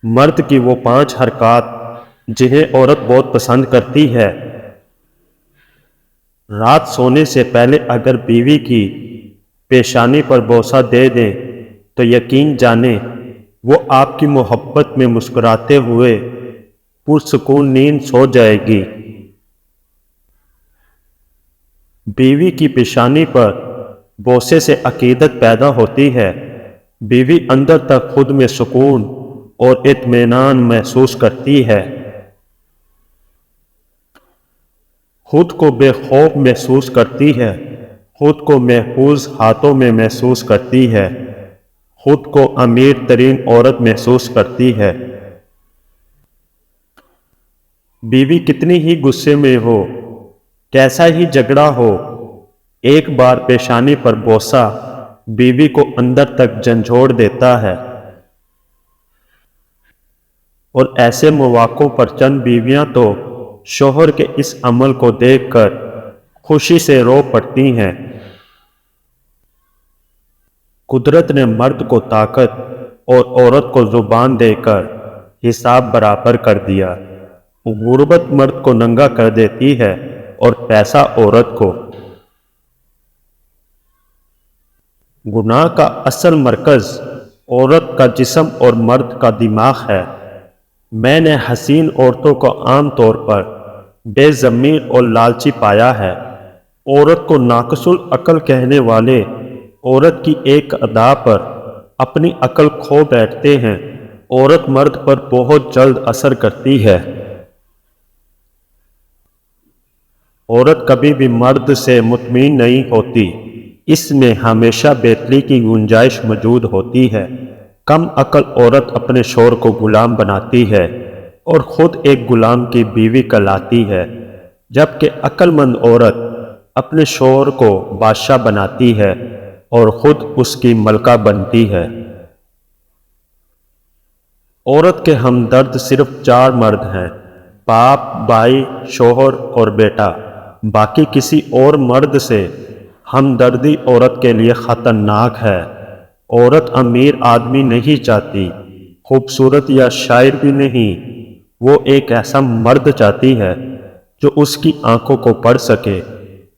مرد کی وہ 5 حرکات جنہیں عورت بہت پسند کرتی ہے۔ رات سونے سے پہلے اگر بیوی کی پیشانی پر بوسہ دے دیں تو یقین جانیں وہ آپ کی محبت میں مسکراتے ہوئے پرسکون نیند سو جائے گی۔ بیوی کی پیشانی پر بوسے سے عقیدت پیدا ہوتی ہے۔ بیوی اندر تک خود میں سکون اور اطمینان محسوس کرتی ہے، خود کو بے خوف محسوس کرتی ہے، خود کو محفوظ ہاتھوں میں محسوس کرتی ہے، خود کو امیر ترین عورت محسوس کرتی ہے۔ بیوی کتنی ہی غصے میں ہو، کیسا ہی جھگڑا ہو، ایک بار پیشانی پر بوسہ بیوی کو اندر تک جھنجھوڑ دیتا ہے۔ اور ایسے مواقعوں پر چند بیویاں تو شوہر کے اس عمل کو دیکھ کر خوشی سے رو پڑتی ہیں۔ قدرت نے مرد کو طاقت اور عورت کو زبان دے کر حساب برابر کر دیا۔ غربت مرد کو ننگا کر دیتی ہے اور پیسہ عورت کو۔ گناہ کا اصل مرکز عورت کا جسم اور مرد کا دماغ ہے۔ میں نے حسین عورتوں کو عام طور پر بے ضمیر اور لالچی پایا ہے۔ عورت کو ناقص العقل کہنے والے عورت کی ایک ادا پر اپنی عقل کھو بیٹھتے ہیں۔ عورت مرد پر بہت جلد اثر کرتی ہے۔ عورت کبھی بھی مرد سے مطمئن نہیں ہوتی، اس میں ہمیشہ بہتری کی گنجائش موجود ہوتی ہے۔ کم عقل عورت اپنے شوہر کو غلام بناتی ہے اور خود ایک غلام کی بیوی کہلاتی ہے، جبکہ عقل مند عورت اپنے شوہر کو بادشاہ بناتی ہے اور خود اس کی ملکہ بنتی ہے۔ عورت کے ہمدرد صرف 4 مرد ہیں: باپ، بھائی، شوہر اور بیٹا۔ باقی کسی اور مرد سے ہمدردی عورت کے لیے خطرناک ہے۔ عورت امیر آدمی نہیں چاہتی، خوبصورت یا شاعر بھی نہیں، وہ ایک ایسا مرد چاہتی ہے جو اس کی آنکھوں کو پڑھ سکے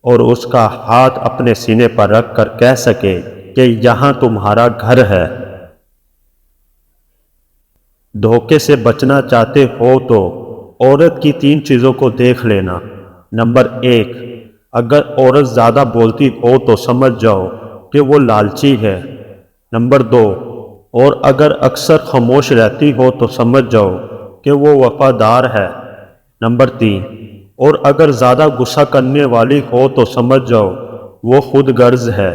اور اس کا ہاتھ اپنے سینے پر رکھ کر کہہ سکے کہ یہاں تمہارا گھر ہے۔ دھوکے سے بچنا چاہتے ہو تو عورت کی 3 چیزوں کو دیکھ لینا۔ نمبر 1، اگر عورت زیادہ بولتی ہو تو سمجھ جاؤ کہ وہ لالچی ہے۔ نمبر 2، اور اگر اکثر خاموش رہتی ہو تو سمجھ جاؤ کہ وہ وفادار ہے۔ نمبر 3، اور اگر زیادہ غصہ کرنے والی ہو تو سمجھ جاؤ وہ خود غرض ہے۔